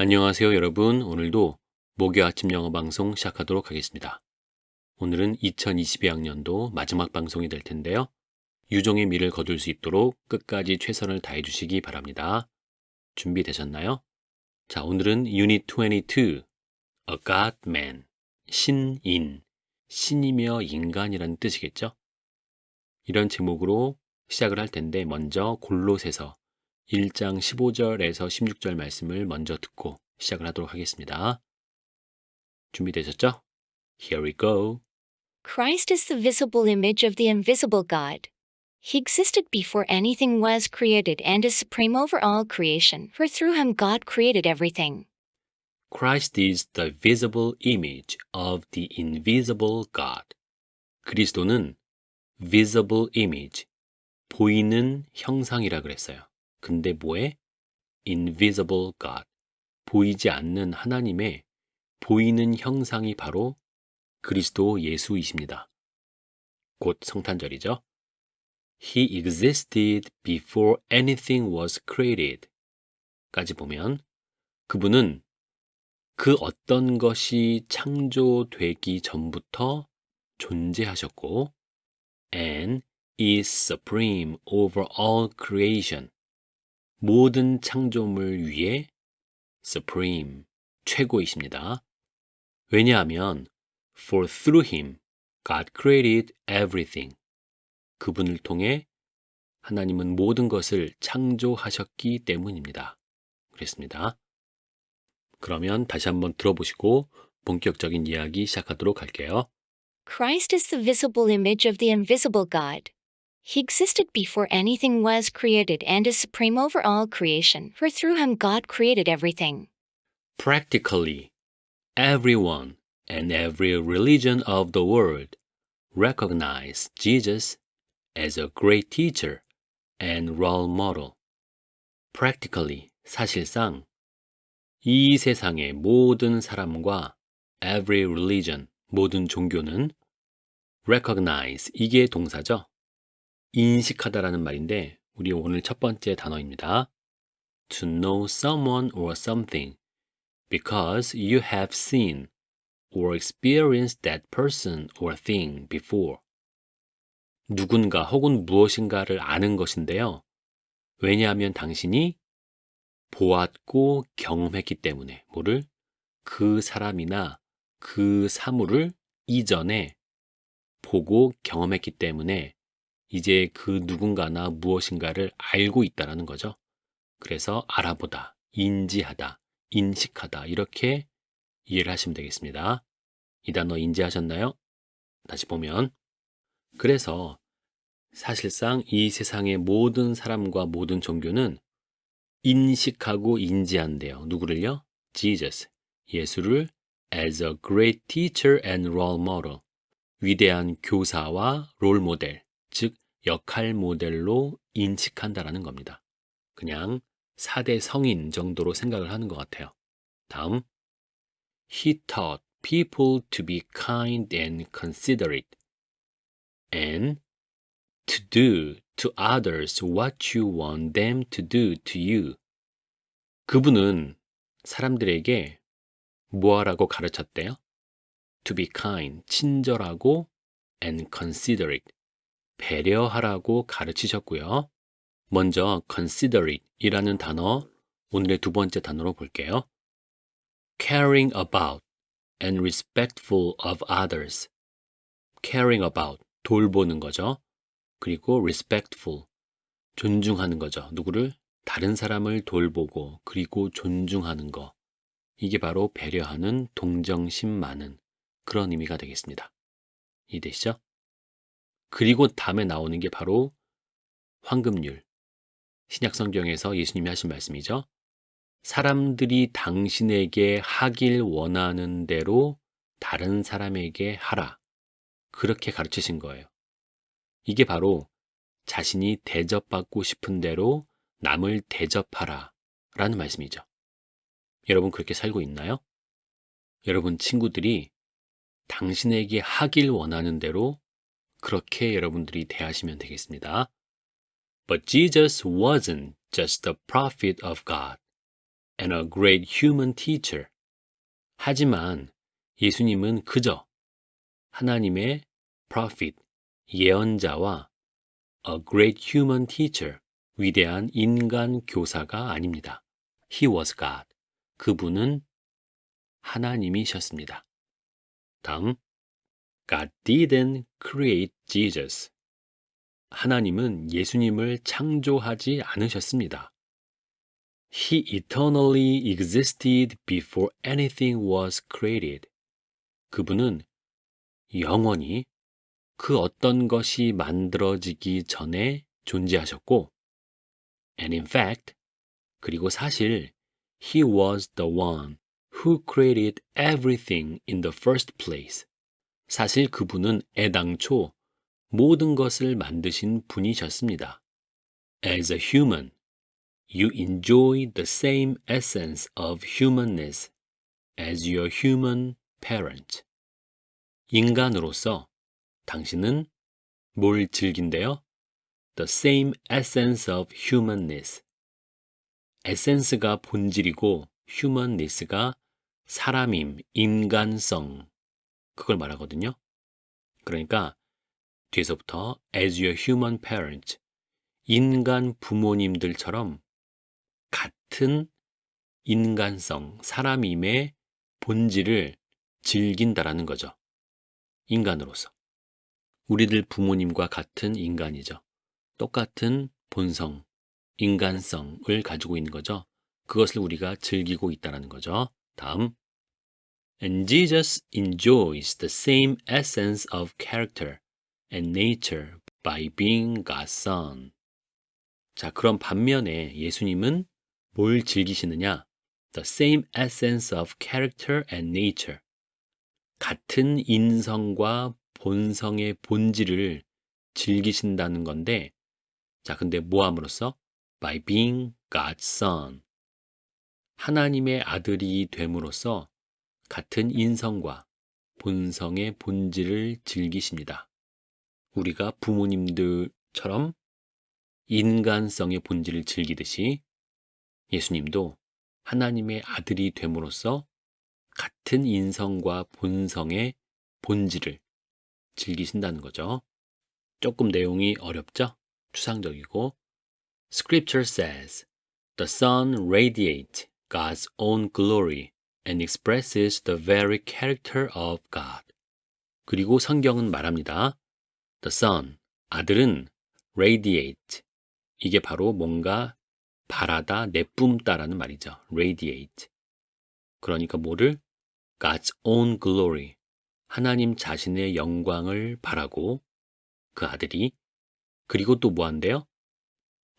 안녕하세요, 여러분. 오늘도 목요 아침 영어 방송 시작하도록 하겠습니다. 오늘은 2022학년도 마지막 방송이 될 텐데요. 유종의 미를 거둘 수 있도록 끝까지 최선을 다해 주시기 바랍니다. 준비되셨나요? 자, 오늘은 유닛 22, A God Man, 신인, 신이며 인간이라는 뜻이겠죠? 이런 제목으로 시작을 할 텐데 먼저 골로새서 1장 15절에서 16절 말씀을 먼저 듣고 시작을 하도록 하겠습니다. 준비되셨죠? Here we go. Christ is the visible image of the invisible God. He existed before anything was created and is supreme over all creation, for through him God created everything. Christ is the visible image of the invisible God. 그리스도는 visible image, 보이는 형상이라 그랬어요. 근데 뭐에? invisible God, 보이지 않는 하나님의 보이는 형상이 바로 그리스도 예수이십니다. 곧 성탄절이죠. He existed before anything was created 까지 보면 그분은 그 어떤 것이 창조되기 전부터 존재하셨고 and is supreme over all creation 모든 창조물 위에 supreme 최고이십니다. 왜냐하면 for through him God created everything 그분을 통해 하나님은 모든 것을 창조하셨기 때문입니다. 그랬습니다. 그러면 다시 한번 들어보시고 본격적인 이야기 시작하도록 할게요. Christ is the visible image of the invisible God. He existed before anything was created and is supreme over all creation, for through him God created everything. Practically, everyone and every religion of the world recognize Jesus as a great teacher and role model. Practically, 사실상 이 세상의 모든 사람과 every religion, 모든 종교는 recognize, 이게 동사죠. 인식하다라는 말인데 우리 오늘 첫 번째 단어입니다. To know someone or something because you have seen or experienced that person or thing before. 누군가 혹은 무엇인가를 아는 것인데요. 왜냐하면 당신이 보았고 경험했기 때문에 뭐를? 그 사람이나 그 사물을 이전에 보고 경험했기 때문에 이제 그 누군가나 무엇인가를 알고 있다라는 거죠. 그래서 알아보다, 인지하다, 인식하다 이렇게 이해를 하시면 되겠습니다. 이 단어 인지하셨나요? 다시 보면 그래서 사실상 이 세상의 모든 사람과 모든 종교는 인식하고 인지한대요. 누구를요? Jesus, 예수를 as a great teacher and role model, 위대한 교사와 롤 모델, 즉 역할 모델로 인식한다라는 겁니다. 그냥 4대 성인 정도로 생각을 하는 것 같아요. 다음, He taught people to be kind and considerate and to do to others what you want them to do to you. 그분은 사람들에게 뭐하라고 가르쳤대요? To be kind, 친절하고 and considerate, 배려하라고 가르치셨고요. 먼저 considerate 이라는 단어, 오늘의 두 번째 단어로 볼게요. caring about and respectful of others. caring about, 돌보는 거죠. 그리고 respectful, 존중하는 거죠. 누구를? 다른 사람을 돌보고 그리고 존중하는 거. 이게 바로 배려하는, 동정심 많은 그런 의미가 되겠습니다. 이해되시죠? 그리고 다음에 나오는 게 바로 황금률. 신약성경에서 예수님이 하신 말씀이죠. 사람들이 당신에게 하길 원하는 대로 다른 사람에게 하라. 그렇게 가르치신 거예요. 이게 바로 자신이 대접받고 싶은 대로 남을 대접하라 라는 말씀이죠. 여러분 그렇게 살고 있나요? 여러분 친구들이 당신에게 하길 원하는 대로 그렇게 여러분들이 대하시면 되겠습니다. But Jesus wasn't just the prophet of God. and a great human teacher. 하지만 예수님은 그저 하나님의 prophet, 예언자와 a great human teacher, 위대한 인간 교사가 아닙니다. He was God. 그분은 하나님이셨습니다. 다음, God didn't create Jesus. 하나님은 예수님을 창조하지 않으셨습니다. He eternally existed before anything was created. 그분은 영원히 그 어떤 것이 만들어지기 전에 존재하셨고, and in fact, 그리고 사실, he was the one who created everything in the first place. 사실 그분은 애당초 모든 것을 만드신 분이셨습니다. As a human, you enjoy the same essence of humanness as your human parent. 인간으로서 당신은 뭘 즐긴대요? The same essence of humanness. 에센스가 본질이고 humanness가 사람임, 인간성. 그걸 말하거든요. 그러니까 뒤에서부터 as your human parent, 인간 부모님들처럼 같은 인간성, 사람임의 본질을 즐긴다라는 거죠. 인간으로서. 우리들 부모님과 같은 인간이죠. 똑같은 본성, 인간성을 가지고 있는 거죠. 그것을 우리가 즐기고 있다는 거죠. 다음. And Jesus enjoys the same essence of character and nature by being God's Son. 자, 그럼 반면에 예수님은 뭘 즐기시느냐? The same essence of character and nature. 같은 인성과 본성의 본질을 즐기신다는 건데, 자, 근데 뭐 함으로써? By being God's Son. 하나님의 아들이 됨으로써 같은 인성과 본성의 본질을 즐기십니다. 우리가 부모님들처럼 인간성의 본질을 즐기듯이 예수님도 하나님의 아들이 됨으로써 같은 인성과 본성의 본질을 즐기신다는 거죠. 조금 내용이 어렵죠? 추상적이고. Scripture says, the Son radiates God's own glory and expresses the very character of God. 그리고 성경은 말합니다. The Son, 아들은 radiate. 이게 바로 뭔가 바라다, 내뿜다라는 말이죠. radiate. 그러니까 뭐를? God's own glory. 하나님 자신의 영광을 바라고 그 아들이 그리고 또 뭐 한대요?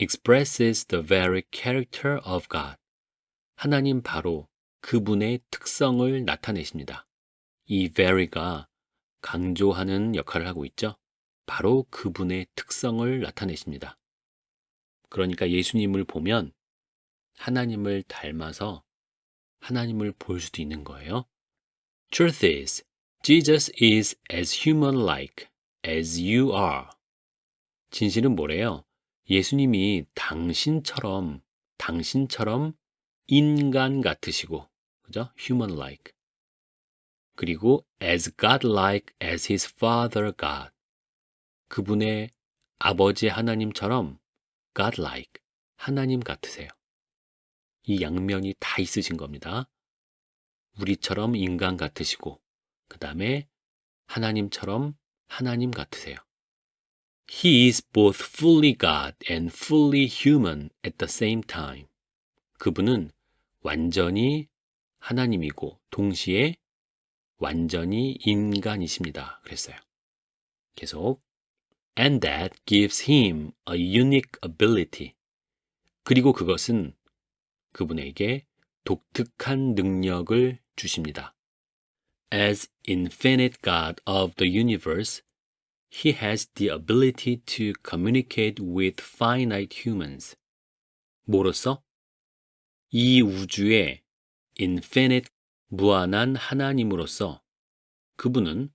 expresses the very character of God. 하나님 바로 그분의 특성을 나타내십니다. 이 very가 강조하는 역할을 하고 있죠. 바로 그분의 특성을 나타내십니다. 그러니까 예수님을 보면 하나님을 닮아서 하나님을 볼 수도 있는 거예요. Truth is, Jesus is as human-like as you are. 진실은 뭐래요? 예수님이 당신처럼 인간 같으시고, 그죠? human-like. 그리고 as God-like as his Father God. 그분의 아버지 하나님처럼 God-like, 하나님 같으세요. 이 양면이 다 있으신 겁니다. 우리처럼 인간 같으시고, 그 다음에 하나님처럼 하나님 같으세요. He is both fully God and fully human at the same time. 그분은 완전히 하나님이고 동시에 완전히 인간이십니다. 그랬어요. 계속. And that gives him a unique ability. 그리고 그것은 그분에게 독특한 능력을 주십니다. As infinite God of the universe, he has the ability to communicate with finite humans. 뭐로써? 이 우주의 infinite, 무한한 하나님으로서 그분은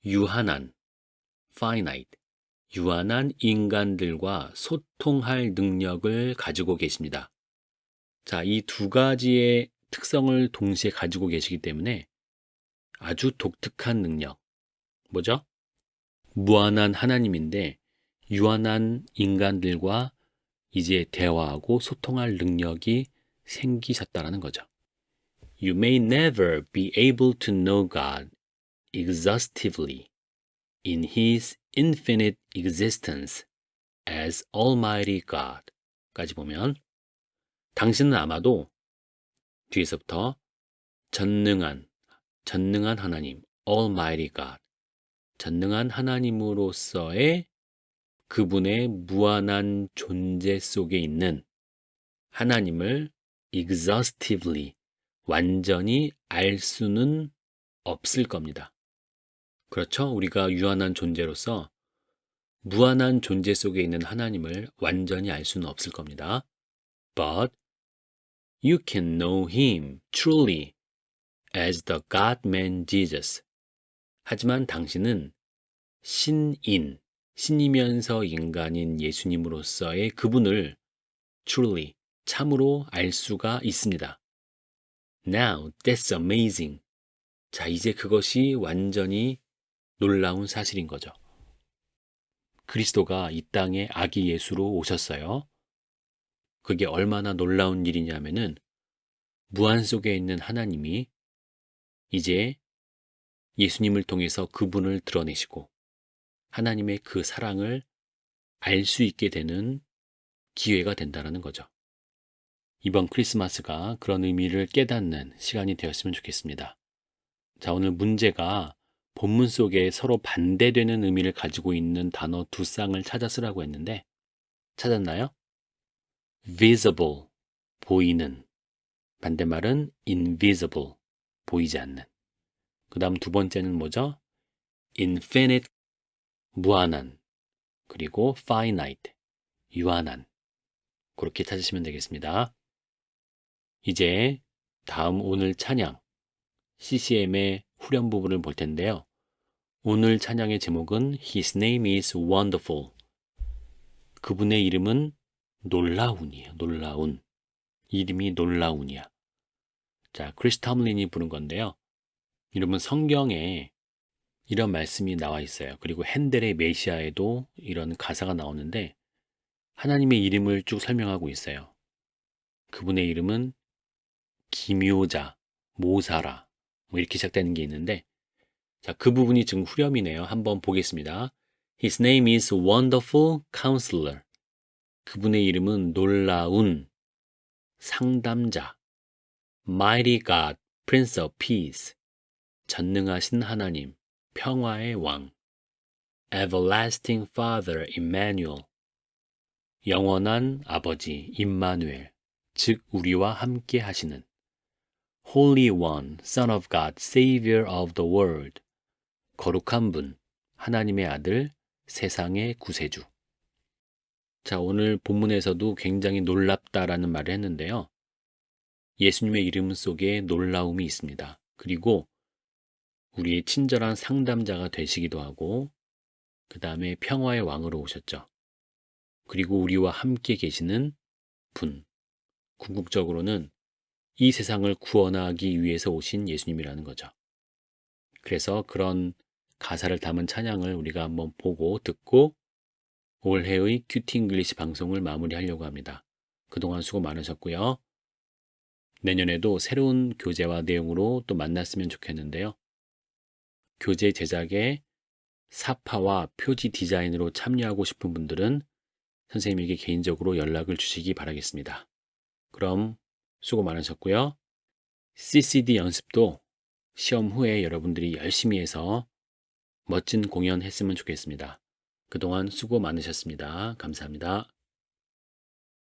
유한한, finite, 유한한 인간들과 소통할 능력을 가지고 계십니다. 자, 이 두 가지의 특성을 동시에 가지고 계시기 때문에 아주 독특한 능력. 뭐죠? 무한한 하나님인데 유한한 인간들과 이제 대화하고 소통할 능력이 생기셨다라는 거죠. You may never be able to know God exhaustively in His infinite existence as Almighty God 까지 보면 당신은 아마도 뒤에서부터 전능한 하나님, Almighty God, 전능한 하나님으로서의 그분의 무한한 존재 속에 있는 하나님을 exhaustively, 완전히 알 수는 없을 겁니다. 그렇죠? 우리가 유한한 존재로서 무한한 존재 속에 있는 하나님을 완전히 알 수는 없을 겁니다. But you can know Him truly as the God-man Jesus. 하지만 당신은 신이면서 인간인 예수님으로서의 그분을 truly, 참으로 알 수가 있습니다. Now, that's amazing. 자, 이제 그것이 완전히 놀라운 사실인 거죠. 그리스도가 이 땅에 아기 예수로 오셨어요. 그게 얼마나 놀라운 일이냐면은 무한 속에 있는 하나님이 이제 예수님을 통해서 그분을 드러내시고 하나님의 그 사랑을 알 수 있게 되는 기회가 된다는 거죠. 이번 크리스마스가 그런 의미를 깨닫는 시간이 되었으면 좋겠습니다. 자, 오늘 문제가 본문 속에 서로 반대되는 의미를 가지고 있는 단어 두 쌍을 찾아 쓰라고 했는데 찾았나요? visible, 보이는. 반대말은 invisible, 보이지 않는. 그 다음 두 번째는 뭐죠? infinite, 무한한. 그리고 finite, 유한한. 그렇게 찾으시면 되겠습니다. 이제 다음 오늘 찬양, CCM의 후렴 부분을 볼 텐데요. 오늘 찬양의 제목은 His name is wonderful. 그분의 이름은 놀라운이에요. 놀라운. 이름이 놀라운이야. 자, 크리스 탐린이 부른 건데요. 여러분 성경에 이런 말씀이 나와 있어요. 그리고 핸델의 메시아에도 이런 가사가 나오는데 하나님의 이름을 쭉 설명하고 있어요. 그분의 이름은 기묘자, 모사라 뭐 이렇게 시작되는 게 있는데 자, 그 부분이 지금 후렴이네요. 한번 보겠습니다. His name is Wonderful Counselor. 그분의 이름은 놀라운 상담자, Mighty God, Prince of Peace. 전능하신 하나님, 평화의 왕, Everlasting Father, Emmanuel. 영원한 아버지, 임마누엘, 즉 우리와 함께 하시는 Holy One, Son of God, Savior of the world. 거룩한 분, 하나님의 아들, 세상의 구세주. 자, 오늘 본문에서도 굉장히 놀랍다라는 말을 했는데요. 예수님의 이름 속에 놀라움이 있습니다. 그리고 우리의 친절한 상담자가 되시기도 하고 그 다음에 평화의 왕으로 오셨죠. 그리고 우리와 함께 계시는 분. 궁극적으로는 이 세상을 구원하기 위해서 오신 예수님이라는 거죠. 그래서 그런 가사를 담은 찬양을 우리가 한번 보고 듣고 올해의 큐티 잉글리시 방송을 마무리하려고 합니다. 그동안 수고 많으셨고요. 내년에도 새로운 교재와 내용으로 또 만났으면 좋겠는데요. 교재 제작에 사파와 표지 디자인으로 참여하고 싶은 분들은 선생님에게 개인적으로 연락을 주시기 바라겠습니다. 그럼 수고 많으셨고요. CCD 연습도 시험 후에 여러분들이 열심히 해서 멋진 공연 했으면 좋겠습니다. 그동안 수고 많으셨습니다. 감사합니다.